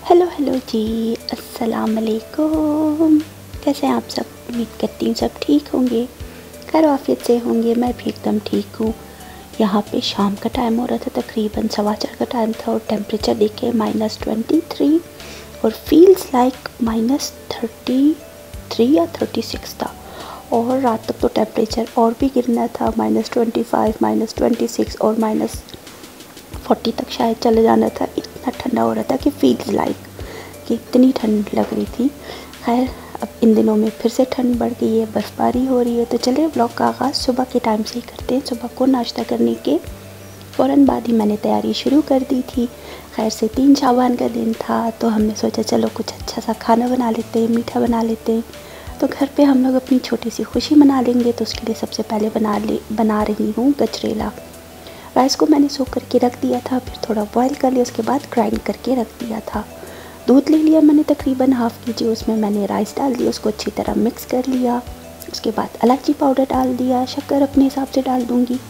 Hello hello जी, अस्सलाम वालेकुम। कैसे हैं आप सब? उम्मीद करती हूँ सब ठीक होंगे, खैर आफियत से होंगे। मैं भी एकदम ठीक हूँ। यहाँ पे शाम का टाइम हो रहा था, तकरीबन 4:15 का टाइम था और टेम्परेचर देखे -23 और फील्स लाइक -33 या 36 था। और रात तक तो टेम्परेचर और भी गिरना था, -25 -26 और -40 तक शायद चले जाना था। इतना ठंडा हो रहा था कि फील्स लाइक कि इतनी ठंड लग रही थी। खैर अब इन दिनों में फिर से ठंड बढ़ गई है, बर्फ़बारी हो रही है। तो चलिए व्लॉग का आगाज़ सुबह के टाइम से ही करते हैं। सुबह को नाश्ता करने के फ़ौरन बाद ही मैंने तैयारी शुरू कर दी थी। खैर से 3 शाबान का दिन था तो हमने सोचा चलो कुछ अच्छा सा खाना बना लेते हैं, मीठा बना लेते हैं। तो घर पे हम लोग अपनी छोटी सी खुशी मना लेंगे। तो उसके लिए सबसे पहले बना रही हूँ गजरेला। राइस को मैंने सोख करके रख दिया था, फिर थोड़ा बॉईल कर लिया, उसके बाद ग्राइंड करके रख दिया था। दूध ले लिया मैंने तकरीबन ½ kg, उसमें मैंने राइस डाल दिया, उसको अच्छी तरह मिक्स कर लिया। उसके बाद इलायची पाउडर डाल दिया, शक्कर अपने हिसाब से डाल दूँगी।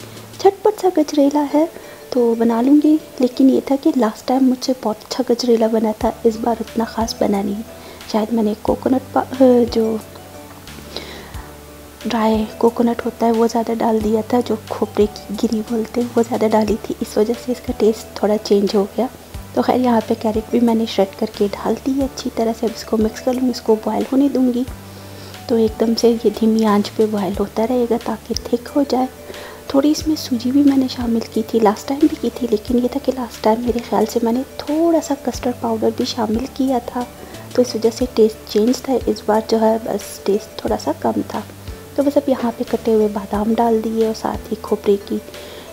झटपट सा गजरेला है तो बना लूँगी। लेकिन ये था कि लास्ट टाइम मुझसे बहुत अच्छा गजरेला बना था, इस बार उतना ख़ास बना नहीं। शायद मैंने जो ड्राई कोकोनट होता है वो ज़्यादा डाल दिया था, जो खोपरे की गिरी बोलते हैं वो ज़्यादा डाली थी, इस वजह से इसका टेस्ट थोड़ा चेंज हो गया। तो खैर यहाँ पे कैरेट भी मैंने श्रेड करके डाल दी है अच्छी तरह से। अब इसको मिक्स कर लूँगी, इसको बॉयल होने दूँगी। तो एकदम से ये धीमी आंच पे बॉयल होता रहेगा ताकि थिक हो जाए। थोड़ी इसमें सूजी भी मैंने शामिल की थी, लास्ट टाइम भी की थी, लेकिन ये था कि लास्ट टाइम मेरे ख्याल से मैंने थोड़ा सा कस्टर्ड पाउडर भी शामिल किया था, तो इस वजह से टेस्ट चेंज था। इस बार जो है बस टेस्ट थोड़ा सा कम था। तो बस अब यहाँ पे कटे हुए बादाम डाल दिए और साथ ही खोपरे की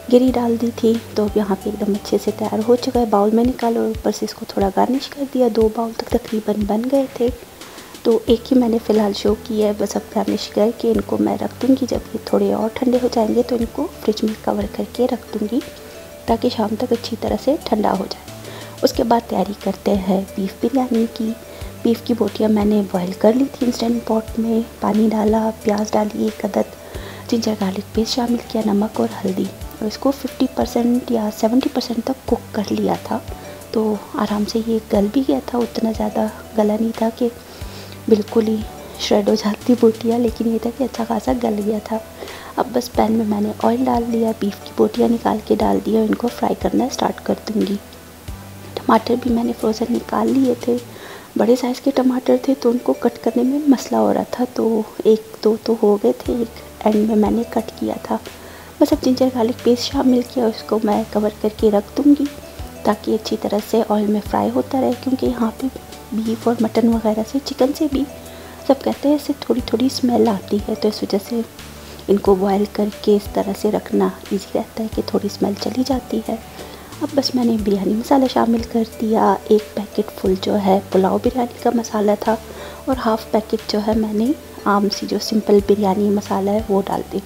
गिरी डाल दी थी। तो अब यहाँ पे एकदम अच्छे से तैयार हो चुका है। बाउल में निकालो और ऊपर से इसको थोड़ा गार्निश कर दिया। 2 बाउल तक तकरीबन बन गए थे, तो एक ही मैंने फ़िलहाल शो किया है। बस अब गार्निश करके इनको मैं रख दूँगी। जब ये थोड़े और ठंडे हो जाएंगे तो इनको फ्रिज में कवर करके रख दूँगी ताकि शाम तक अच्छी तरह से ठंडा हो जाए। उसके बाद तैयारी करते हैं बीफ बिरयानी की। बीफ की बोटियाँ मैंने बॉईल कर ली थी इंस्टेंट पॉट में, पानी डाला, प्याज डाली, 1 अदद जिंजर गार्लिक पेस्ट शामिल किया, नमक और हल्दी, और इसको 50% या 70% तक कुक कर लिया था। तो आराम से ये गल भी गया था, उतना ज़्यादा गला नहीं था कि बिल्कुल ही श्रेड हो जाती बोटियाँ, लेकिन ये था कि अच्छा खासा गल गया था। अब बस पैन में मैंने ऑयल डाल दिया, बीफ की बोटियाँ निकाल के डाल दी और इनको फ्राई करना स्टार्ट कर दूँगी। टमाटर भी मैंने फ्रोज़न निकाल लिए थे, बड़े साइज़ के टमाटर थे तो उनको कट करने में मसला हो रहा था, तो 1-2 तो हो गए थे, एक एंड में मैंने कट किया था। बस अब जिंजर गार्लिक पेस्ट शामिल किया, उसको मैं कवर करके रख दूँगी ताकि अच्छी तरह से ऑयल में फ्राई होता रहे। क्योंकि यहाँ पे बीफ और मटन वगैरह से, चिकन से भी सब कहते हैं इससे थोड़ी थोड़ी स्मेल आती है, तो इस वजह से इनको बॉयल करके इस तरह से रखना ईजी रहता है कि थोड़ी स्मेल चली जाती है। अब बस मैंने बिरयानी मसाला शामिल कर दिया। 1 पैकेट फुल जो है पुलाव बिरयानी का मसाला था और ½ पैकेट जो है मैंने आम सी जो सिंपल बिरयानी मसाला है वो डाल दी।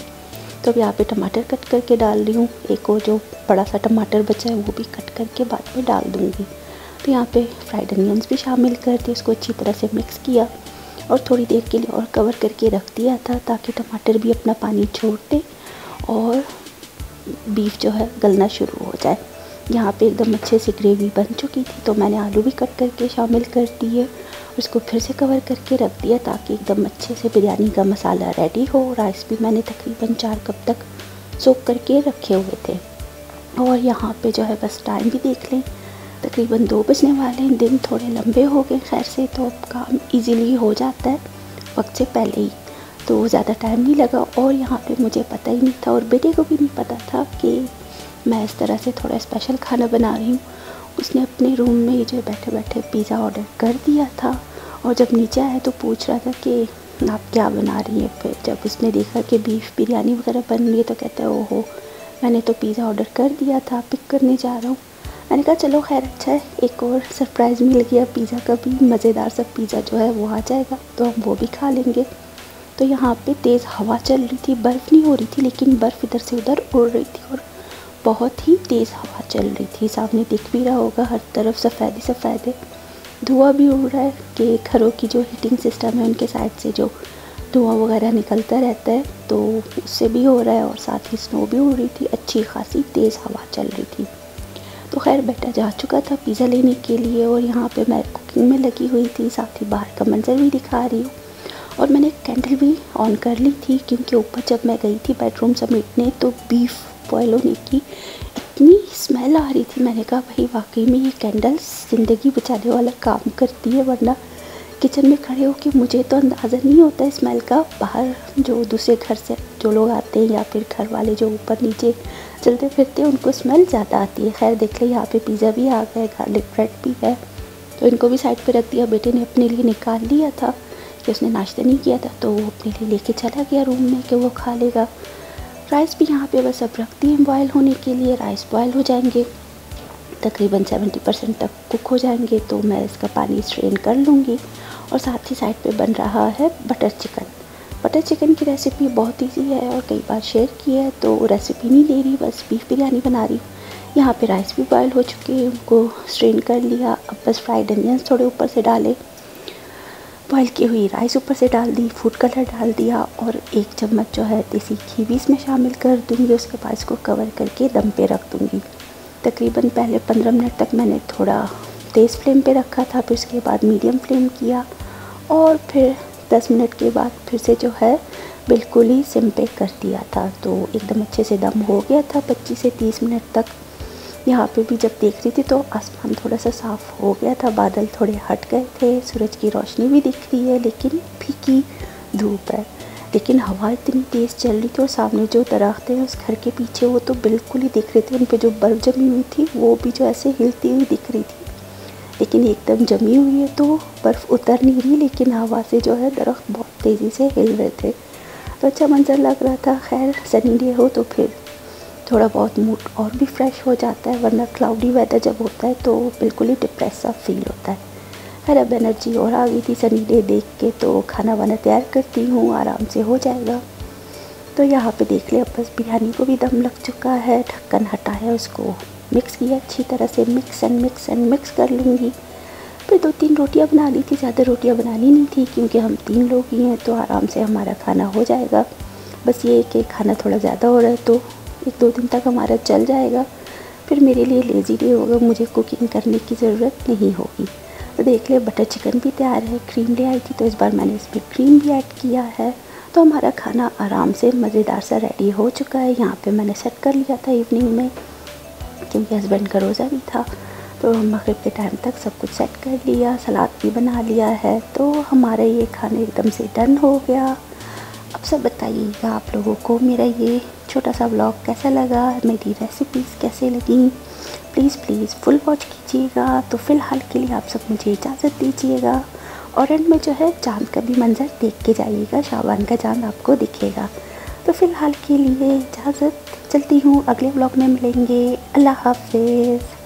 तो अब यहाँ पे टमाटर कट करके डाल रही हूँ। एक और जो बड़ा सा टमाटर बचा है वो भी कट करके बाद में डाल दूँगी। तो यहाँ पे फ्राइड अनियंस भी शामिल कर दिए, इसको अच्छी तरह से मिक्स किया और थोड़ी देर के लिए और कवर करके रख दिया था ताकि टमाटर भी अपना पानी छोड़ दे और बीफ जो है गलना शुरू हो जाए। यहाँ पे एकदम अच्छे से ग्रेवी बन चुकी थी तो मैंने आलू भी कट करके शामिल कर दिए, उसको फिर से कवर करके रख दिया ताकि एकदम अच्छे से बिरयानी का मसाला रेडी हो। राइस भी मैंने तकरीबन 4 कप तक सोख करके रखे हुए थे। और यहाँ पे जो है बस टाइम भी देख लें, तकरीबन 2 बजने वाले हैं। दिन थोड़े लंबे हो गए खैर से, तो अब काम ईज़िली हो जाता है वक्त से पहले ही, तो ज़्यादा टाइम नहीं लगा। और यहाँ पे मुझे पता ही नहीं था और बेटे को भी नहीं पता था कि मैं इस तरह से थोड़ा स्पेशल खाना बना रही हूँ। उसने अपने रूम में ही जो बैठे बैठे पिज़्ज़ा ऑर्डर कर दिया था और जब नीचे आया तो पूछ रहा था कि आप क्या बना रही हैं। फिर जब उसने देखा कि बीफ बिरयानी वगैरह बन रही है तो कहता है ओहो, मैंने तो पिज़्ज़ा ऑर्डर कर दिया था, पिक करने जा रहा हूँ। मैंने कहा चलो खैर अच्छा है, एक और सरप्राइज़ मिल गया पिज़्ज़ा का भी, मज़ेदार सा पिज़्ज़ा जो है वो आ जाएगा तो हम वो भी खा लेंगे। तो यहाँ पे तेज़ हवा चल रही थी, बर्फ़ नहीं हो रही थी लेकिन बर्फ़ इधर से उधर उड़ रही थी और बहुत ही तेज़ हवा चल रही थी। सामने दिख भी रहा होगा हर तरफ सफ़ेद ही सफ़ेद है, धुआं भी उड़ रहा है कि घरों की जो हीटिंग सिस्टम है उनके साइड से जो धुआं वगैरह निकलता रहता है तो उससे भी हो रहा है और साथ ही स्नो भी उड़ रही थी, अच्छी खासी तेज़ हवा चल रही थी। तो खैर बेटा जा चुका था पिज़्ज़ा लेने के लिए और यहाँ पे मैं कुकिंग में लगी हुई थी, साथ ही बाहर का मंजर भी दिखा रही हूँ। और मैंने कैंडल भी ऑन कर ली थी क्योंकि ऊपर जब मैं गई थी बेडरूम समेटने तो बीफ बॉयल होने की इतनी स्मेल आ रही थी। मैंने कहा भाई वाकई में ये कैंडल्स ज़िंदगी बचाने वाला काम करती है, वरना किचन में खड़े हो कि मुझे तो अंदाज़ा नहीं होता स्मेल का। बाहर जो दूसरे घर से जो लोग आते हैं या फिर घर वाले जो ऊपर नीचे चलते फिरते हैं उनको स्मेल ज़्यादा आती है। खैर देख ले यहाँ पे पिज़्ज़ा भी आ गया, गार्लिक ब्रेड भी है, तो इनको भी साइड पे रख दिया। बेटे ने अपने लिए निकाल लिया था कि उसने नाश्ता नहीं किया था, तो वो अपने लिए लेके चला गया रूम में कि वो खा लेगा। राइस भी यहाँ पे बस अब रख दिए बॉयल होने के लिए। राइस बॉयल हो जाएंगे, तकरीबन 70% तक कुक हो जाएंगे, तो मैं इसका पानी स्ट्रेन कर लूँगी। और साथ ही साइड पे बन रहा है बटर चिकन। बटर चिकन की रेसिपी बहुत इजी है और कई बार शेयर की है, तो रेसिपी नहीं ले रही, बस बीफ बिरयानी बना रही हूँ। यहाँ पे राइस भी बॉयल हो चुके हैं, उनको स्ट्रेन कर लिया। अब बस फ्राइड अनियंस थोड़े ऊपर से डाले, बॉयल की हुई राइस ऊपर से डाल दी, फूड कलर डाल दिया और 1 चम्मच जो है देसी घी भी इसमें शामिल कर दूँगी। उसके बाद इसको कवर करके दम पे रख दूँगी। तकरीबन पहले 15 मिनट तक मैंने थोड़ा तेज़ फ्लेम पे रखा था, फिर उसके बाद मीडियम फ्लेम किया और फिर 10 मिनट के बाद फिर से जो है बिल्कुल ही सिम पे कर दिया था। तो एकदम अच्छे से दम हो गया था 25 से 30 मिनट तक। यहाँ पे भी जब देख रही थी तो आसमान थोड़ा सा साफ़ हो गया था, बादल थोड़े हट गए थे, सूरज की रोशनी भी दिख रही है लेकिन फीकी धूप है। लेकिन हवा इतनी तेज़ चल रही थी और सामने जो दरख्त है उस घर के पीछे वो तो बिल्कुल ही दिख रहे थे, उन पे जो बर्फ़ जमी हुई थी वो भी जो ऐसे हिलती हुई दिख रही थी। लेकिन एकदम जमी हुई है तो बर्फ़ उतर नहीं रही, लेकिन हवा से जो है दरख्त बहुत तेज़ी से हिल रहे थे, तो अच्छा मंजर लग रहा था। खैर सनी डे हो तो फिर थोड़ा बहुत मूड और भी फ्रेश हो जाता है, वरना क्लाउडी वेदर जब होता है तो बिल्कुल ही डिप्रेस सा फील होता है। खैर अब एनर्जी और आ गई थी सनी डे देख के, तो खाना वाना तैयार करती हूँ, आराम से हो जाएगा। तो यहाँ पे देख ले अब बस बिरयानी को भी दम लग चुका है, ढक्कन हटाया, उसको मिक्स किया अच्छी तरह से, मिक्स एंड मिक्स कर लूँगी। फिर 2-3 रोटियाँ बना ली थी, ज़्यादा रोटियाँ बनानी नहीं थी क्योंकि हम 3 लोग ही हैं, तो आराम से हमारा खाना हो जाएगा। बस ये कि खाना थोड़ा ज़्यादा हो रहा है तो 1-2 दिन तक हमारा चल जाएगा, फिर मेरे लिए लेज़ी डे होगा, मुझे कुकिंग करने की ज़रूरत नहीं होगी। तो देख ले बटर चिकन भी तैयार है। क्रीम ले आई थी तो इस बार मैंने इसमें क्रीम भी ऐड किया है, तो हमारा खाना आराम से मज़ेदार सा रेडी हो चुका है। यहाँ पे मैंने सेट कर लिया था इवनिंग में क्योंकि हस्बैंड का रोज़ा भी था, तो मगरिब के टाइम तक सब कुछ सेट कर लिया, सलाद भी बना लिया है, तो हमारा ये खाना एकदम से डन हो गया। अब सब बताइएगा आप लोगों को मेरा ये छोटा सा व्लॉग कैसा लगा, मेरी रेसिपीज़ कैसे लगी, प्लीज़ फुल वॉच कीजिएगा। तो फ़िलहाल के लिए आप सब मुझे इजाज़त दीजिएगा और एंड में जो है चाँद का भी मंजर देख के जाइएगा, शाबान का चाँद आपको दिखेगा। तो फ़िलहाल के लिए इजाज़त, चलती हूँ, अगले व्लॉग में मिलेंगे। अल्लाह हाफ़िज़।